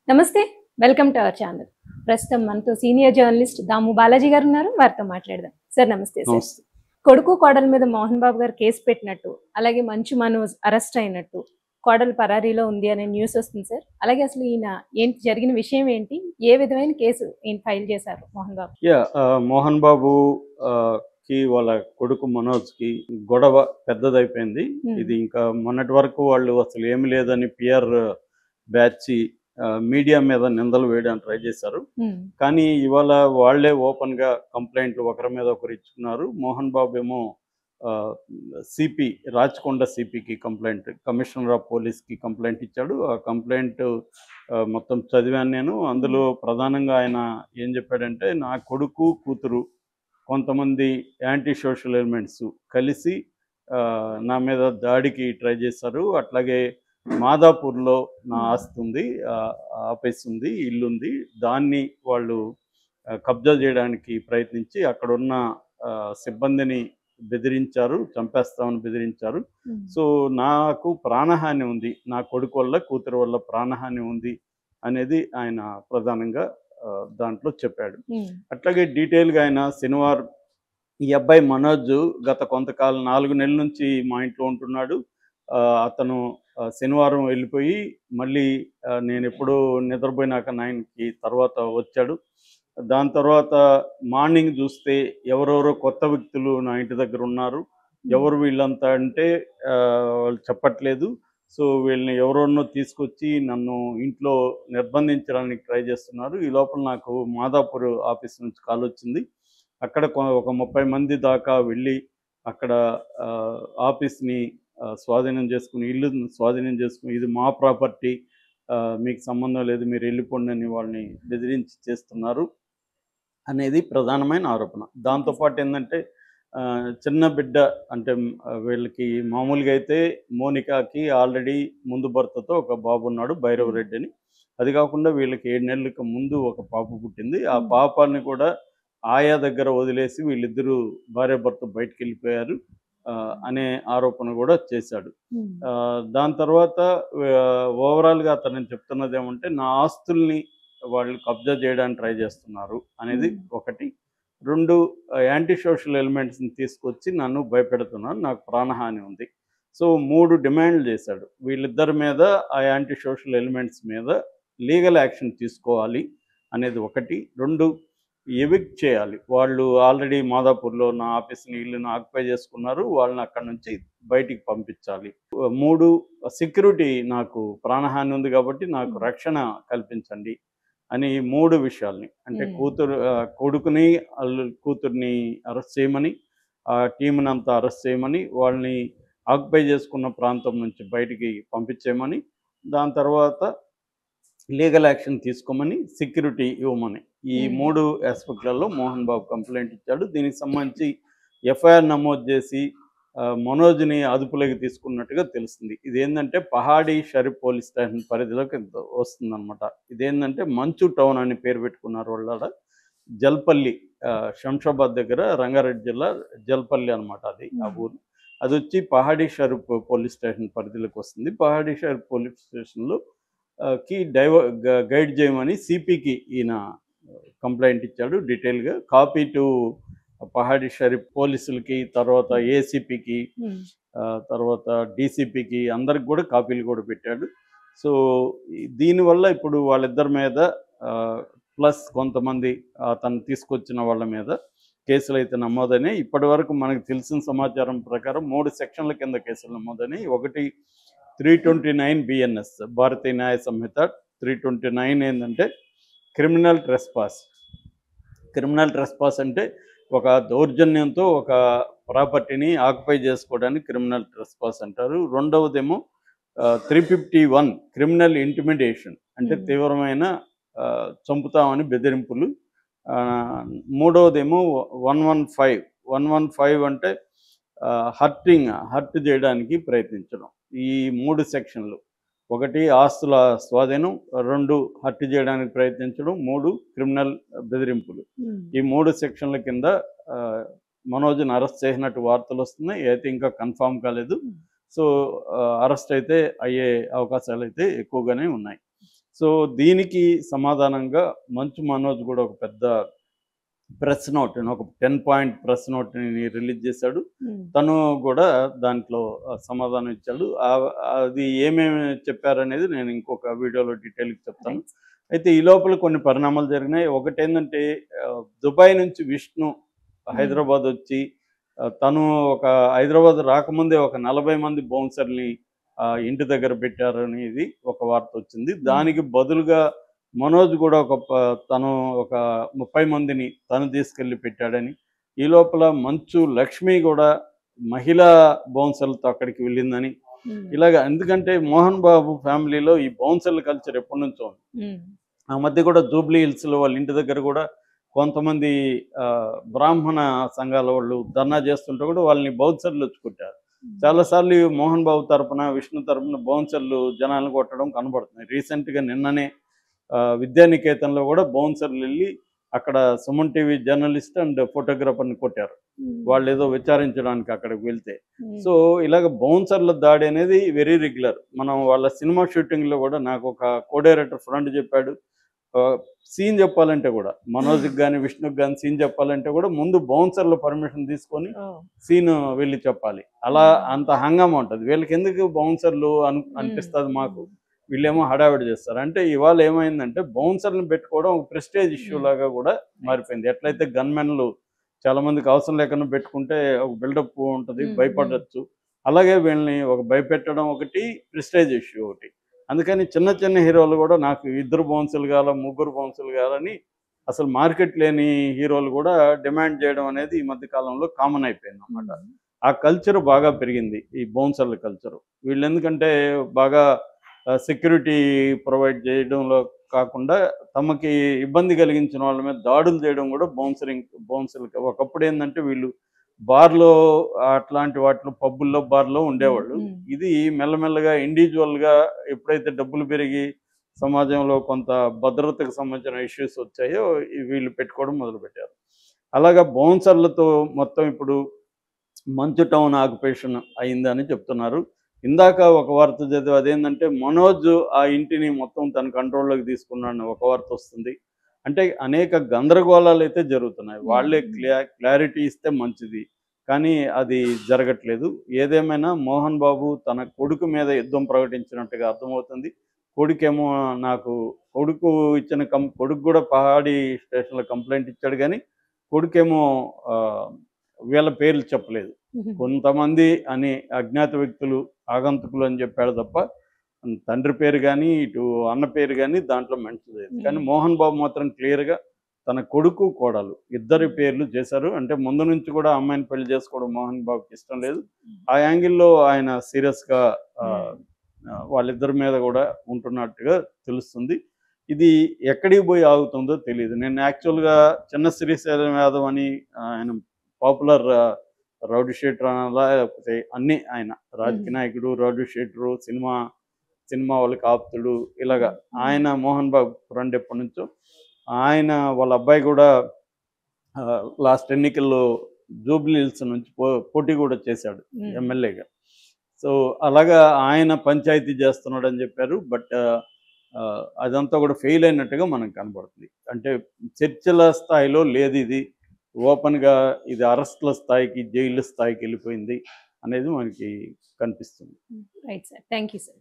నమస్తే. Welcome to our channel. ప్రస్తుతం మనతో సీనియర్ జర్నలిస్ట్ దాము బాలాజీ గారు ఉన్నారు. వారితో మాట్లాడదాం. సార్ నమస్తే సార్. నమస్తే. కొడుకు కోడల మీద మోహన్ బాబు గారు కేసు పెట్టినట్టు, అలాగే మంచు మనోజ్ అరెస్ట్ అయినట్టు, కోడలు పరారీలో ఉంది అనే న్యూస్ వస్తుంది సార్. అలాగే అసలు ఈయన ఏంటి జరిగిన విషయం ఏంటి? ఏ విధమైన కేసు ఈయన ఫైల్ చేశారు మోహన్ బాబు? మోహన్ బాబు కి వాళ్ళ కొడుకు మనోజ్కి గొడవ పెద్దదైపోయింది. ఇది ఇంకా మొన్నటి వరకు వాళ్ళు అసలు ఏమి లేదని పిఆర్ బ్యాచ్ మీడియా మీద నిందలు వేయడానికి ట్రై చేశారు. కానీ ఇవాళ వాళ్లే ఓపెన్ గా కంప్లైంట్లు ఒకరి మీద ఒకరు ఇచ్చుకున్నారు. మోహన్ బాబు ఏమో సిపి రాచకొండ సిపికి కంప్లైంట్, కమిషనర్ ఆఫ్ పోలీస్కి కంప్లైంట్ ఇచ్చాడు. ఆ కంప్లైంట్ మొత్తం చదివాను నేను. అందులో ప్రధానంగా ఆయన ఏం చెప్పాడంటే, నా కొడుకు కూతురు కొంతమంది యాంటీ సోషల్ ఎలిమెంట్స్ కలిసి నా మీద దాడికి ట్రై చేశారు. అట్లాగే మాదాపూర్లో నా ఆస్తి ఉంది, ఆఫీస్ ఉంది, ఇల్లుంది, దాన్ని వాళ్ళు కబ్జా చేయడానికి ప్రయత్నించి అక్కడున్న సిబ్బందిని బెదిరించారు, చంపేస్తామని బెదిరించారు. సో నాకు ప్రాణహాని ఉంది, నా కొడుకు వల్ల కూతురు వల్ల ప్రాణహాని ఉంది అనేది ఆయన ప్రధానంగా దాంట్లో చెప్పాడు. అట్లాగే డీటెయిల్గా ఆయన శనివారం ఈ అబ్బాయి మనోజ్ గత కొంతకాలం 4 నెలల నుంచి మా ఇంట్లో ఉంటున్నాడు. అతను శనివారం వెళ్ళిపోయి మళ్ళీ నేను ఎప్పుడూ నిద్రపోయినాక 9కి తర్వాత వచ్చాడు. దాని తర్వాత మార్నింగ్ చూస్తే ఎవరెవరో కొత్త వ్యక్తులు నా ఇంటి దగ్గర ఉన్నారు. ఎవరు వీళ్ళంతా అంటే వాళ్ళు చెప్పట్లేదు. సో వీళ్ళని ఎవరెవరినో తీసుకొచ్చి నన్ను ఇంట్లో నిర్బంధించడానికి ట్రై చేస్తున్నారు. ఈ లోపల నాకు మాదాపూర్ ఆఫీస్ నుంచి కాల్ వచ్చింది. అక్కడ ఒక 30 మంది దాకా వెళ్ళి అక్కడ ఆఫీస్ని స్వాధీనం చేసుకుని, ఇల్లు స్వాధీనం చేసుకుని, ఇది మా ప్రాపర్టీ, మీకు సంబంధం లేదు, మీరు వెళ్ళిపోండి అని వాళ్ళని బెదిరించి చేస్తున్నారు అనేది ప్రధానమైన ఆరోపణ. దాంతోపాటు ఏంటంటే చిన్న బిడ్డ అంటే వీళ్ళకి మామూలుగా అయితే మోనికాకి ఆల్రెడీ ముందు భర్తతో ఒక బాబు ఉన్నాడు, భైరవ్ రెడ్డి అని. అది కాకుండా వీళ్ళకి 7 నెలలకు ముందు ఒక పాప పుట్టింది. ఆ పాపాన్ని కూడా ఆయా దగ్గర వదిలేసి వీళ్ళిద్దరూ భార్యాభర్త బయటికి వెళ్ళిపోయారు అనే ఆరోపణ కూడా చేశాడు. దాని తర్వాత ఓవరాల్గా అతను చెప్తున్నది ఏమంటే, నా ఆస్తుల్ని వాళ్ళు కబ్జా చేయడానికి ట్రై చేస్తున్నారు అనేది ఒకటి. 2, యాంటీ సోషల్ ఎలిమెంట్స్ని తీసుకొచ్చి నన్ను భయపెడుతున్నారు, నాకు ప్రాణహాని ఉంది. సో 3 డిమాండ్లు చేశాడు. వీళ్ళిద్దరి మీద, ఆ యాంటీ సోషల్ ఎలిమెంట్స్ మీద లీగల్ యాక్షన్ తీసుకోవాలి అనేది ఒకటి. 2, ఎవిక్ట్ చేయాలి. వాళ్ళు ఆల్రెడీ మాదాపూర్లో నా ఆఫీస్ని, ఇల్లుని ఆక్యుపై చేసుకున్నారు, వాళ్ళని అక్కడ నుంచి బయటికి పంపించాలి. 3, సెక్యూరిటీ, నాకు ప్రాణహాని ఉంది కాబట్టి నాకు రక్షణ కల్పించండి అని 3 విషయాల్ని, అంటే కొడుకుని కూతుర్ని అరెస్ట్ చేయమని, ఆ టీంని అంతా అరెస్ట్ చేయమని, వాళ్ళని ఆక్యుపై చేసుకున్న ప్రాంతం నుంచి బయటికి పంపించేయమని, దాని తర్వాత లీగల్ యాక్షన్ తీసుకోమని, సెక్యూరిటీ ఇవ్వమని, ఈ 3 ఆస్పెక్ట్లలో మోహన్ బాబు కంప్లైంట్ ఇచ్చాడు. దీనికి సంబంధించి ఎఫ్ఐఆర్ నమోదు చేసి మనోజ్ని అదుపులోకి తీసుకున్నట్టుగా తెలుస్తుంది. ఇదేంటంటే పహాడీ షరీఫ్ పోలీస్ స్టేషన్ పరిధిలోకి వస్తుందన్నమాట. ఇదేంటంటే మంచు టౌన్ అని పేరు పెట్టుకున్నారు వాళ్ళ. జల్పల్లి, శంషాబాద్ దగ్గర, రంగారెడ్డి జిల్లా జల్పల్లి అనమాట అది, ఆ ఊరు. అది వచ్చి పహాడీ షరీఫ్ పోలీస్ స్టేషన్ పరిధిలోకి వస్తుంది. పహాడీ షరీఫ్ పోలీస్ స్టేషన్లో గైడ్ చేయమని సిపికి ఈయన కంప్లైంట్ ఇచ్చాడు డీటెయిల్గా. కాపీ టు పహాడీ షరీఫ్ పోలీసులకి, తర్వాత ఏసీపీకి, తర్వాత డీసీపీకి, అందరికి కూడా కాపీలు కూడా పెట్టాడు. సో దీనివల్ల ఇప్పుడు వాళ్ళిద్దరి మీద ప్లస్ కొంతమంది అతను తీసుకొచ్చిన వాళ్ళ మీద కేసులు అయితే నమోదైనాయి. ఇప్పటి వరకు మనకు తెలిసిన సమాచారం ప్రకారం 3 సెక్షన్ల కింద కేసులు నమోదైనాయి. ఒకటి 329 బిఎన్ఎస్, భారతీయ న్యాయ సంహిత 329 ఏంటంటే క్రిమినల్ ట్రెస్పాస్. క్రిమినల్ ట్రెస్పాస్ అంటే ఒక దౌర్జన్యంతో ఒక ప్రాపర్టీని ఆక్యుపై చేసుకోవడానికి క్రిమినల్ ట్రెస్పాస్ అంటారు. రెండవదేమో 351 క్రిమినల్ ఇంటిమిడేషన్, అంటే తీవ్రమైన చంపుతామని బెదిరింపులు. మూడవదేమో 115 అంటే హర్ట్ చేయడానికి ప్రయత్నించడం. ఈ 3 సెక్షన్లు, ఒకటి ఆస్తుల స్వాధీనం, 2 హత్య చేయడానికి ప్రయత్నించడం, 3 క్రిమినల్ బెదిరింపులు. ఈ 3 సెక్షన్ల కింద మనోజ్ని అరెస్ట్ చేసినట్టు వార్తలు వస్తున్నాయి. అయితే ఇంకా కన్ఫామ్ కాలేదు. సో అరెస్ట్ అయితే అయ్యే అవకాశాలు అయితే ఎక్కువగానే ఉన్నాయి. సో దీనికి సమాధానంగా మంచు మనోజ్ కూడా ఒక పెద్ద ప్రెస్ నోట్, ఒక 10 పాయింట్ ప్రెస్ నోట్ని రిలీజ్ చేశాడు. తను కూడా దాంట్లో సమాధానం ఇచ్చాడు. అది ఏమేమి చెప్పారనేది నేను ఇంకొక వీడియోలో డీటెయిల్గా చెప్తాను. అయితే ఈ లోపల కొన్ని పరిణామాలు జరిగినాయి. ఒకటేంటంటే దుబాయ్ నుంచి విష్ణు హైదరాబాద్ వచ్చి తను ఒక హైదరాబాద్ రాకముందే ఒక 40 మంది బౌన్సర్ని ఇంటి దగ్గర పెట్టారనేది ఒక వార్త వచ్చింది. దానికి బదులుగా మనోజ్ కూడా తను ఒక 30 మందిని తను తీసుకెళ్ళి పెట్టాడని, ఈ లోపల మంచు లక్ష్మి కూడా మహిళా బౌన్సర్లతో అక్కడికి వెళ్ళిందని, ఇలాగ. ఎందుకంటే మోహన్ బాబు ఫ్యామిలీలో ఈ బౌన్సర్ల కల్చర్ ఎప్పటి నుంచో ఉంది. ఆ మధ్య కూడా జూబ్లీ హిల్స్లో వాళ్ళ ఇంటి దగ్గర కూడా కొంతమంది బ్రాహ్మణ సంఘాల వాళ్ళు ధర్నా చేస్తుంటే కూడా వాళ్ళని బౌన్సర్లు వచ్చి కొట్టారు. చాలాసార్లు మోహన్ బాబు తరపున విష్ణు తరపున బౌన్సర్లు జనాలను కొట్టడం కనబడుతున్నాయి. రీసెంట్గా నిన్ననే విద్యానికేతన్లో కూడా బౌన్సర్లు వెళ్ళి అక్కడ సుమన్ టీవీ జర్నలిస్ట్ అండ్ ఫోటోగ్రాఫర్ని కొట్టారు, వాళ్ళు ఏదో విచారించడానికి అక్కడికి వెళ్తే. సో ఇలాగ బౌన్సర్ల దాడి అనేది వెరీ రెగ్యులర్. మనం వాళ్ళ సినిమా షూటింగ్లో కూడా నాకు ఒక కో-డైరెక్టర్ ఫ్రెండ్ చెప్పాడు, సీన్ చెప్పాలంటే కూడా మనోజ్కి కానీ విష్ణుకి కానీ సీన్ చెప్పాలంటే కూడా ముందు బౌన్సర్ల పర్మిషన్ తీసుకొని సీన్ వెళ్ళి చెప్పాలి. అలా అంత హంగామా ఉంటుంది. వీళ్ళకి ఎందుకు బౌన్సర్లు అనిపిస్తుంది మాకు, వీళ్ళేమో హడావిడి చేస్తారు. అంటే ఇవాళ ఏమైందంటే బౌన్సర్లను పెట్టుకోవడం ఒక ప్రెస్టేజ్ ఇష్యూ లాగా కూడా మారిపోయింది. ఎట్లయితే గన్మెన్లు చాలా మందికి అవసరం లేకుండా పెట్టుకుంటే ఒక బిల్డప్ ఉంటుంది, భయపడచ్చు, అలాగే వీళ్ళని ఒక భయపెట్టడం ఒకటి, ప్రెస్టేజ్ ఇష్యూ ఒకటి. అందుకని చిన్న చిన్న హీరోలు కూడా నాకు 2 బౌన్సులు కావాలి, 3 బౌన్సులు కావాలని అసలు మార్కెట్ లేని హీరోలు కూడా డిమాండ్ చేయడం అనేది ఈ మధ్య కాలంలో కామన్ అయిపోయింది అన్నమాట. ఆ కల్చర్ బాగా పెరిగింది, ఈ బౌన్సర్ల కల్చరు. వీళ్ళు ఎందుకంటే బాగా సెక్యూరిటీ ప్రొవైడ్ చేయడంలో కాకుండా తమకి ఇబ్బంది కలిగించిన వాళ్ళ మీద దాడులు చేయడం కూడా బౌన్సర్లకి. ఒకప్పుడు ఏంటంటే వీళ్ళు బార్లో అట్లాంటి వాటిలో పబ్బుల్లో బార్లో ఉండేవాళ్ళు. ఇది మెల్లమెల్లగా ఇండివిజువల్గా ఎప్పుడైతే డబ్బులు పెరిగి సమాజంలో కొంత భద్రతకు సంబంధించిన ఇష్యూస్ వచ్చాయో వీళ్ళు పెట్టుకోవడం మొదలుపెట్టారు. అలాగా బౌన్సర్లతో మొత్తం ఇప్పుడు మంచు టౌన్ ఆక్యుపేషన్ అయిందని చెప్తున్నారు. ఇందాక ఒక వార్త చదివి, అదేంటంటే మనోజ్ ఆ ఇంటిని మొత్తం తన కంట్రోల్లోకి తీసుకున్నాడని ఒక వార్త వస్తుంది. అంటే అనేక గందరగోళాలు అయితే జరుగుతున్నాయి. వాళ్ళే క్లారిటీ ఇస్తే మంచిది, కానీ అది జరగట్లేదు. ఏదేమైనా మోహన్ బాబు తన కొడుకు మీద యుద్ధం ప్రకటించినట్టుగా అర్థమవుతుంది. కొడుకేమో కొడుకు ఇచ్చిన కొడుకు కూడా పహాడీ స్టేషన్లో కంప్లైంట్ ఇచ్చాడు, కానీ కొడుకేమో వీళ్ళ పేర్లు చెప్పలేదు. కొంతమంది అని అజ్ఞాత వ్యక్తులు, ఆగంతుకులు అని చెప్పాడు తప్ప తండ్రి పేరు కానీ ఇటు అన్న పేరు కానీ దాంట్లో మెన్షన్ లేదు. కానీ మోహన్ బాబు మాత్రం క్లియర్గా తన కొడుకు కోడలు ఇద్దరి పేర్లు చేశారు. అంటే ముందు నుంచి కూడా అమ్మాయిని పెళ్లి చేసుకోవడం మోహన్ బాబుకి ఇష్టం లేదు. ఆ యాంగిల్లో ఆయన సీరియస్గా వాళ్ళిద్దరి మీద కూడా ఉంటున్నట్టుగా తెలుస్తుంది. ఇది ఎక్కడికి పోయి ఆగుతుందో తెలియదు. నేను యాక్చువల్గా చిన్న శ్రీశైలం యాదవ్ అని ఆయన పాపులర్ రౌడీ షీటర్ అనాలా, లేకపోతే అన్నీ ఆయన రాజకీయ నాయకుడు, రౌడీ షీటరు, సినిమా వాళ్ళకి ఆప్తుడు, ఇలాగా. ఆయన మోహన్ బాబు ఫ్రెండ్ ఎప్పటి నుంచో. ఆయన వాళ్ళ అబ్బాయి కూడా లాస్ట్ ఎన్నికల్లో జూబ్లీ హిల్స్ నుంచి పోటీ కూడా చేశాడు ఎమ్మెల్యేగా. సో అలాగా ఆయన పంచాయతీ చేస్తున్నాడు అని చెప్పారు. బట్ అదంతా కూడా ఫెయిల్ అయినట్టుగా మనకు కనబడుతుంది. అంటే చర్చల స్థాయిలో లేదు ఇది, ఓపెన్గా ఇది అరెస్ట్ల స్థాయికి, జైలు స్థాయికి వెళ్ళిపోయింది అనేది మనకి కనిపిస్తుంది. Right sir, thank you sir.